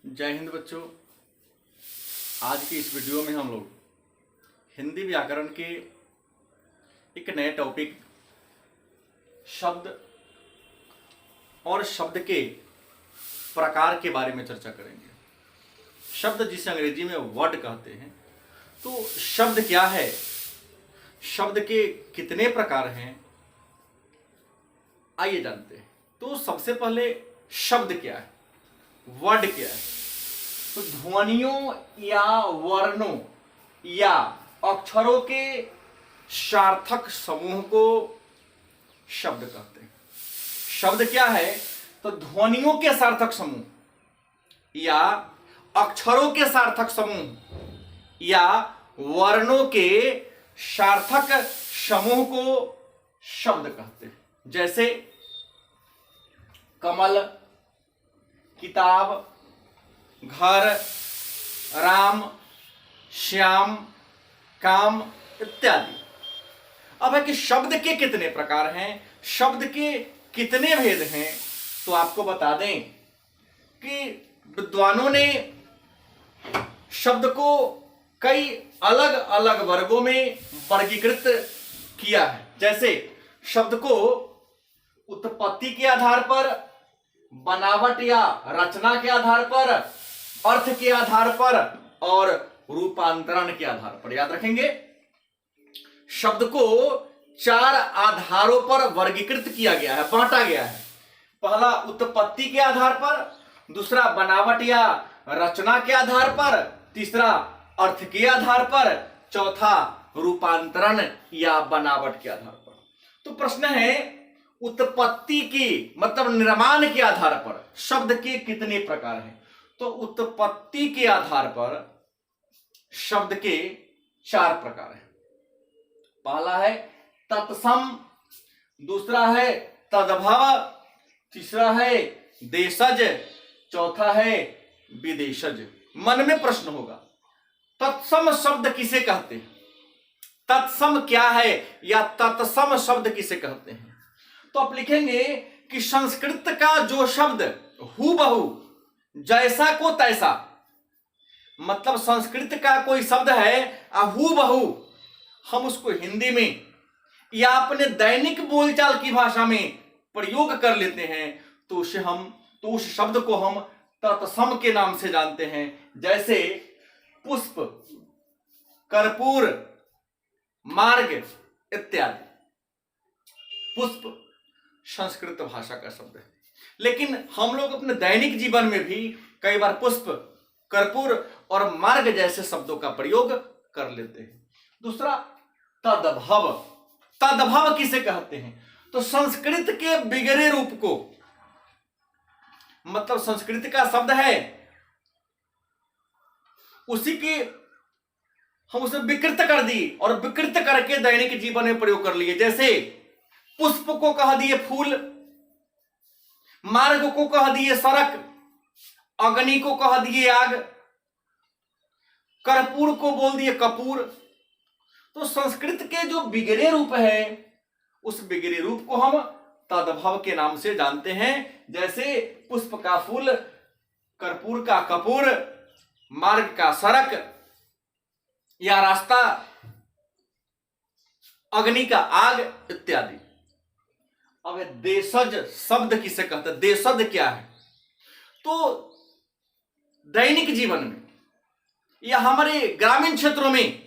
जय हिंद बच्चों। आज की इस वीडियो में हम लोग हिंदी व्याकरण के एक नए टॉपिक शब्द और शब्द के प्रकार के बारे में चर्चा करेंगे। शब्द जिसे अंग्रेजी में वर्ड कहते हैं, तो शब्द क्या है, शब्द के कितने प्रकार हैं, आइए जानते हैं। तो सबसे पहले शब्द क्या है, वर्ड क्या है। तो ध्वनियों या वर्णों या अक्षरों के सार्थक समूह को शब्द कहते हैं। शब्द क्या है, तो ध्वनियों के सार्थक समूह या अक्षरों के सार्थक समूह या वर्णों के सार्थक समूह को शब्द कहते हैं। जैसे कमल, किताब, घर, राम, श्याम, काम इत्यादि। अब है कि शब्द के कितने प्रकार हैं, शब्द के कितने भेद हैं, तो आपको बता दें कि विद्वानों ने शब्द को कई अलग अलग वर्गों में वर्गीकृत किया है। जैसे शब्द को उत्पत्ति के आधार पर, बनावट या रचना के आधार पर, अर्थ के आधार पर और रूपांतरण के आधार पर। याद रखेंगे, शब्द को 4 आधारों पर वर्गीकृत किया गया है, बांटा गया है। पहला उत्पत्ति के आधार पर, दूसरा बनावट या रचना के आधार पर, तीसरा अर्थ के आधार पर, चौथा रूपांतरण या बनावट के आधार पर। तो प्रश्न है, उत्पत्ति की मतलब निर्माण के आधार पर शब्द के कितने प्रकार हैं। तो उत्पत्ति के आधार पर शब्द के 4 प्रकार हैं। पहला है तत्सम, दूसरा है तद्भव, तीसरा है देशज, चौथा है विदेशज। मन में प्रश्न होगा, तत्सम शब्द किसे कहते हैं, तत्सम क्या है या तत्सम शब्द किसे कहते हैं। तो आप लिखेंगे कि संस्कृत का जो शब्द हूबहू, जैसा को तैसा, मतलब संस्कृत का कोई शब्द है हूबहू, हम उसको हिंदी में या अपने दैनिक बोलचाल की भाषा में प्रयोग कर लेते हैं, तो उस शब्द को हम तत्सम के नाम से जानते हैं। जैसे पुष्प, कर्पूर, मार्ग इत्यादि। पुष्प संस्कृत भाषा का शब्द है, लेकिन हम लोग अपने दैनिक जीवन में भी कई बार पुष्प, कर्पूर और मार्ग जैसे शब्दों का प्रयोग कर लेते हैं। दूसरा तद्भव, तद्भव किसे कहते हैं, तो संस्कृत के बिगड़े रूप को, मतलब संस्कृत का शब्द है उसी की हम उसे विकृत कर दिए और विकृत करके दैनिक जीवन में प्रयोग कर लिए। जैसे पुष्प को कह दिए फूल, मार्ग को कह दिए सड़क, अग्नि को कह दिए आग, कर्पूर को बोल दिए कपूर। तो संस्कृत के जो बिगड़े रूप है, उस बिगड़े रूप को हम तद्भव के नाम से जानते हैं। जैसे पुष्प का फूल, कर्पूर का कपूर, मार्ग का सड़क या रास्ता, अग्नि का आग इत्यादि। अब देशज शब्द किसे कहते हैं, देशज क्या है, तो दैनिक जीवन में या हमारे ग्रामीण क्षेत्रों में,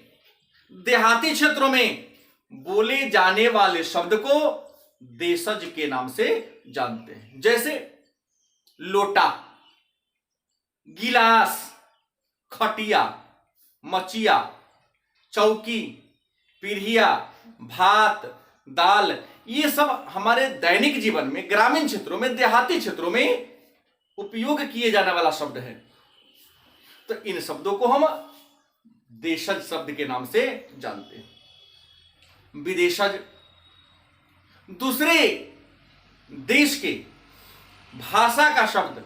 देहाती क्षेत्रों में बोले जाने वाले शब्द को देशज के नाम से जानते हैं। जैसे लोटा, गिलास, खटिया, मचिया, चौकी, पीढ़िया, भात, दाल, ये सब हमारे दैनिक जीवन में, ग्रामीण क्षेत्रों में, देहाती क्षेत्रों में उपयोग किए जाने वाला शब्द है। तो इन शब्दों को हम देशज शब्द के नाम से जानते हैं। विदेशज दूसरे देश के भाषा का शब्द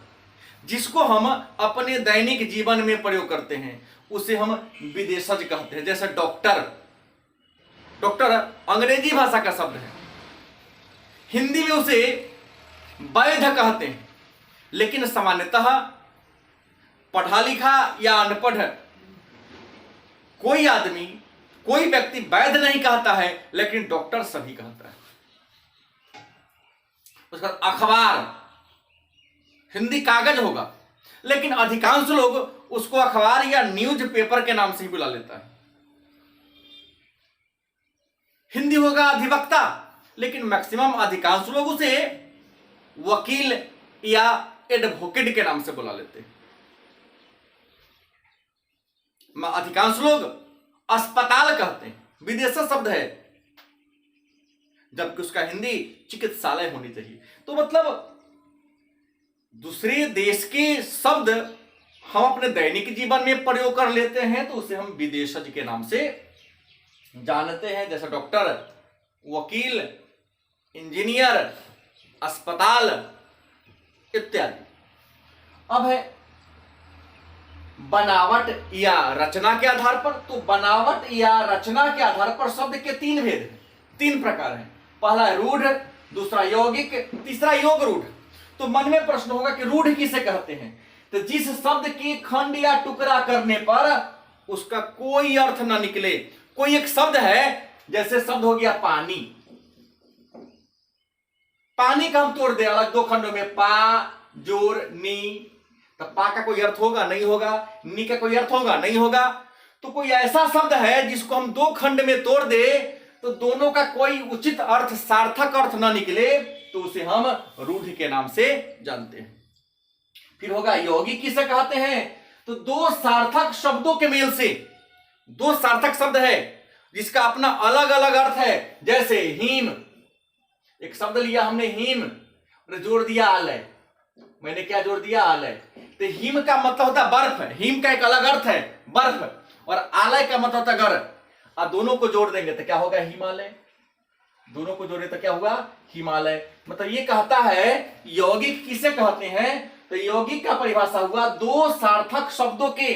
जिसको हम अपने दैनिक जीवन में प्रयोग करते हैं, उसे हम विदेशज कहते हैं। जैसे डॉक्टर, डॉक्टर अंग्रेजी भाषा का शब्द है, हिंदी में उसे वैध कहते हैं, लेकिन सामान्यतः पढ़ा लिखा या अनपढ़ कोई आदमी, कोई व्यक्ति वैद्य नहीं कहता है, लेकिन डॉक्टर सभी कहता है। उसका अखबार हिंदी कागज होगा, लेकिन अधिकांश लोग उसको अखबार या न्यूज पेपर के नाम से ही बुला लेता है। हिंदी होगा अधिवक्ता, लेकिन मैक्सिमम अधिकांश लोग उसे वकील या एडवोकेट के नाम से बुला लेते हैं। अधिकांश लोग अस्पताल कहते हैं, विदेशी शब्द है, जबकि उसका हिंदी चिकित्सालय होनी चाहिए। तो मतलब दूसरे देश के शब्द हम अपने दैनिक जीवन में प्रयोग कर लेते हैं, तो उसे हम विदेशज के नाम से जानते हैं, जैसे डॉक्टर, वकील, इंजीनियर, अस्पताल इत्यादि। अब है बनावट या रचना के आधार पर। तो बनावट या रचना के आधार पर शब्द के तीन भेद हैं, तीन प्रकार हैं। पहला है रूढ़, दूसरा यौगिक, तीसरा योग रूढ़। तो मन में प्रश्न होगा कि रूढ़ किसे कहते हैं? तो जिस शब्द के खंड या टुकड़ा करने पर उसका कोई अर्थ ना निकले। कोई एक शब्द है, जैसे शब्द हो गया पानी। पानी का हम तोड़ दे अलग दो खंडों में, पा जोर नी, तो पा का कोई अर्थ होगा? नहीं होगा। नी का कोई अर्थ होगा? नहीं होगा। तो कोई ऐसा शब्द है जिसको हम दो खंड में तोड़ दे तो दोनों का कोई उचित अर्थ, सार्थक अर्थ ना निकले, तो उसे हम रूढ़ के नाम से जानते हैं। फिर होगा यौगिक किसे कहते हैं? तो दो सार्थक शब्दों के मेल से, दो सार्थक शब्द है जिसका अपना अलग अलग अर्थ है। जैसे हीम, एक शब्द लिया हमने हीम और जोड़ दिया आलय। मैंने क्या जोड़ दिया? आलय। तो हीम का मतलब होता है बर्फ, हीम का एक अलग अर्थ है बर्फ, और आलय का मतलब होता है घर। अब दोनों को जोड़ देंगे तो क्या होगा? हिमालय। दोनों को जोड़े तो क्या हुआ? हिमालय। मतलब ये कहता है यौगिक किसे कहते हैं? तो यौगिक का परिभाषा हुआ दो सार्थक शब्दों के,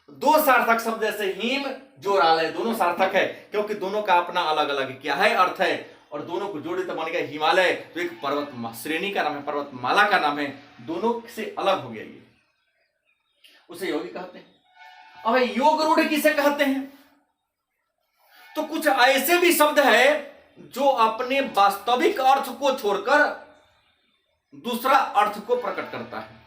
दो सार्थक शब्द जैसे हीम जोरालय, दोनों सार्थक है क्योंकि दोनों का अपना अलग अलग क्या है? अर्थ है। और दोनों को जोड़े तो बन गया हिमालय, तो एक पर्वत श्रेणी का नाम है, पर्वतमाला का नाम है, दोनों से अलग हो गया ये, उसे यौगिक कहते हैं। अब योग रूढ़ किसे कहते हैं? तो कुछ ऐसे भी शब्द है जो अपने वास्तविक अर्थ को छोड़कर दूसरा अर्थ को प्रकट करता है।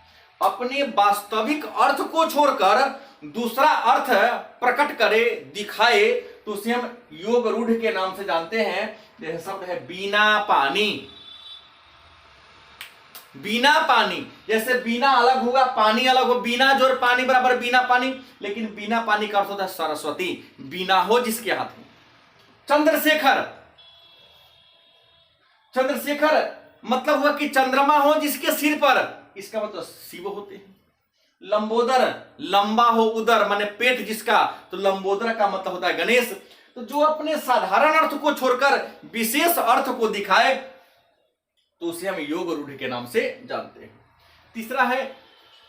अपने वास्तविक अर्थ को छोड़कर दूसरा अर्थ प्रकट करे, दिखाए, तो उसे हम योग रूढ़ के नाम से जानते हैं। जैसे शब्द है बीना पानी। बीना पानी, जैसे बीना अलग होगा, पानी अलग हो। बीना जोड़ पानी बराबर बीना पानी, लेकिन बीना पानी का अर्थ होता है सरस्वती, बीना हो जिसके हाथ में। चंद्रशेखर, चंद्रशेखर मतलब हुआ कि चंद्रमा हो जिसके सिर पर, इसका मतलब शिव होते हैं। लंबोदर, लंबा हो उदर माने पेट जिसका, तो लंबोदर का मतलब होता है गणेश। तो जो अपने साधारण अर्थ को छोड़कर विशेष अर्थ को दिखाए, तो उसे हम योग रूढ़ के नाम से जानते हैं। तीसरा है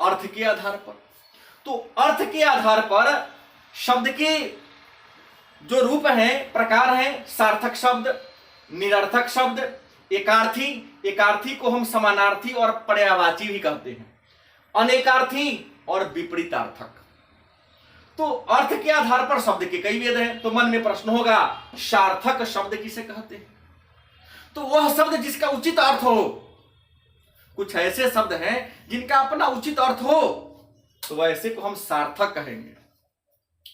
अर्थ के आधार पर। तो अर्थ के आधार पर शब्द के जो रूप हैं, प्रकार हैं, सार्थक शब्द, निरर्थक शब्द, एकार्थी, एकार्थी को हम समानार्थी और पर्यायवाची भी कहते हैं, अनेकार्थी और विपरीतार्थक। तो अर्थ के आधार पर शब्द के कई भेद हैं। तो मन में प्रश्न होगा सार्थक शब्द किसे कहते हैं? तो वह शब्द जिसका उचित अर्थ हो। कुछ ऐसे शब्द हैं जिनका अपना उचित अर्थ हो, तो वैसे को हम सार्थक कहेंगे।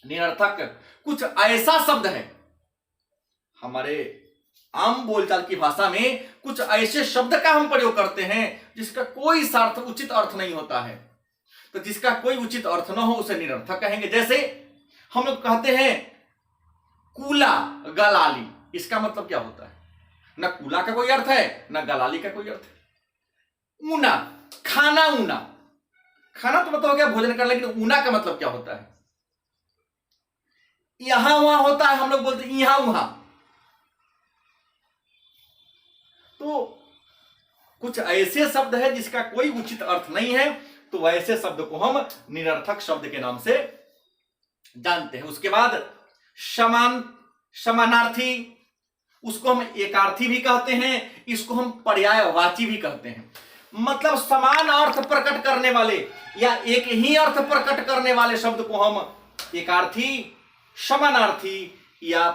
निरर्थक कुछ ऐसा शब्द है, हमारे आम बोलचाल की भाषा में कुछ ऐसे शब्द का हम प्रयोग करते हैं जिसका कोई सार्थक उचित अर्थ नहीं होता है, तो जिसका कोई उचित अर्थ न हो उसे निरर्थक कहेंगे। जैसे हम लोग कहते हैं कूला गलाली, इसका मतलब क्या होता है? न कूला का कोई अर्थ है, न गलाली का कोई अर्थ है। ऊना, खाना ऊना, खाना तो मतलब हो गया भोजन करना, लेकिन ऊना का मतलब क्या होता है? यहां वहां होता है, हम लोग बोलते हैं यहां वहां। तो कुछ ऐसे शब्द है जिसका कोई उचित अर्थ नहीं है, तो वैसे शब्द को हम निरर्थक शब्द के नाम से जानते हैं। उसके बाद समान, समानार्थी, उसको हम एकार्थी भी कहते हैं, इसको हम पर्यायवाची भी कहते हैं। मतलब समान अर्थ प्रकट करने वाले या एक ही अर्थ प्रकट करने वाले शब्द को हम एकार्थी, समानार्थी या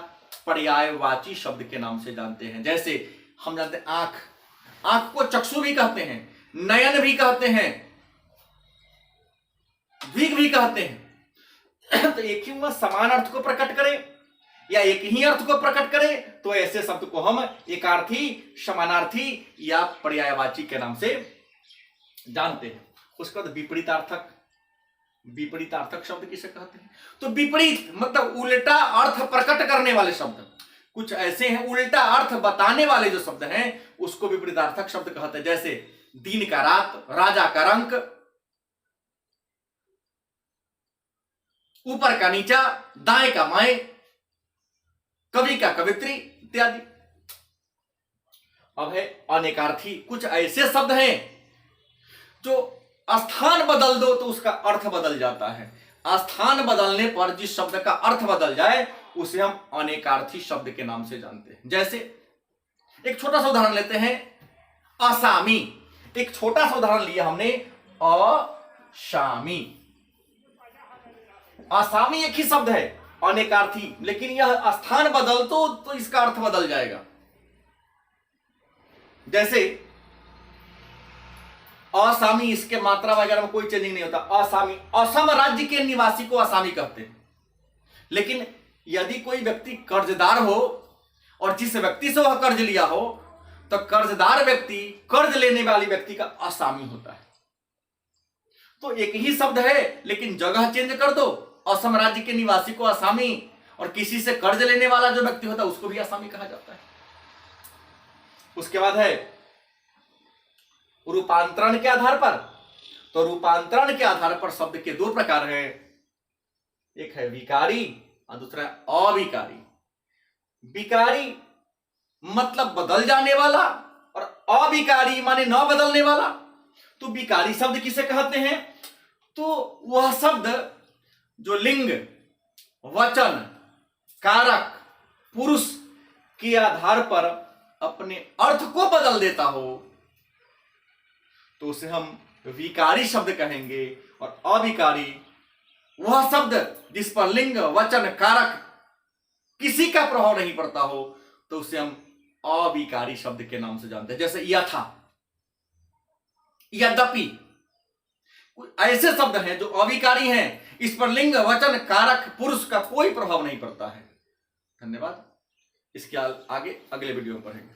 पर्यायवाची शब्द के नाम से जानते हैं। जैसे हम जानते हैं आंख, आंख को चक्षु भी कहते हैं, नयन भी कहते हैं, द्विग भी कहते हैं। तो एक ही समान अर्थ को प्रकट करे या एक ही अर्थ को प्रकट करे तो ऐसे शब्द को हम एकार्थी, समानार्थी या पर्यायवाची के नाम से जानते हैं। उसके बाद विपरीतार्थक, विपरीतार्थक शब्द किसे कहते हैं? तो विपरीत मतलब उल्टा अर्थ प्रकट करने वाले शब्द, कुछ ऐसे हैं उल्टा अर्थ बताने वाले जो शब्द हैं उसको विपरीतार्थक शब्द कहते हैं। जैसे दिन का रात, राजा का रंक, ऊपर का नीचा, दाएं का बाएं, कवि का कवित्री इत्यादि। अब है अनेकार्थी, कुछ ऐसे शब्द हैं जो स्थान बदल दो तो उसका अर्थ बदल जाता है। स्थान बदलने पर जिस शब्द का अर्थ बदल जाए उसे हम अनेकार्थी शब्द के नाम से जानते हैं। जैसे एक छोटा सा उदाहरण लेते हैं, असामी। एक छोटा सा उदाहरण लिया हमने, अशामी। असामी एक ही शब्द है, अनेकार्थी, लेकिन यह स्थान बदल तो इसका अर्थ बदल जाएगा। जैसे असामी, इसके मात्रा वगैरह में कोई चेंजिंग नहीं होता। असामी, असम राज्य के निवासी को असामी कहते हैं। लेकिन यदि कोई व्यक्ति कर्जदार हो और जिस व्यक्ति से वह कर्ज लिया हो तो कर्जदार व्यक्ति कर्ज लेने वाले व्यक्ति का असामी होता है। तो एक ही शब्द है लेकिन जगह चेंज कर दो, असम राज्य के निवासी को असामी और किसी से कर्ज लेने वाला जो व्यक्ति होता है उसको भी असामी कहा जाता है। उसके बाद है रूपांतरण के आधार पर। तो रूपांतरण के आधार पर शब्द के दो प्रकार हैं, एक है विकारी और दूसरा है अविकारी। विकारी मतलब बदल जाने वाला और अविकारी माने न बदलने वाला। तो विकारी शब्द किसे कहते हैं? तो वह शब्द जो लिंग, वचन, कारक, पुरुष के आधार पर अपने अर्थ को बदल देता हो तो उसे हम विकारी शब्द कहेंगे। और अविकारी वह शब्द जिस पर लिंग, वचन, कारक किसी का प्रभाव नहीं पड़ता हो तो उसे हम अविकारी शब्द के नाम से जानते हैं। जैसे यथा, यद्यपि, ऐसे शब्द हैं जो अविकारी हैं, इस पर लिंग, वचन, कारक, पुरुष का कोई प्रभाव नहीं पड़ता है। धन्यवाद। इसके आगे अगले वीडियो में पढ़ेंगे।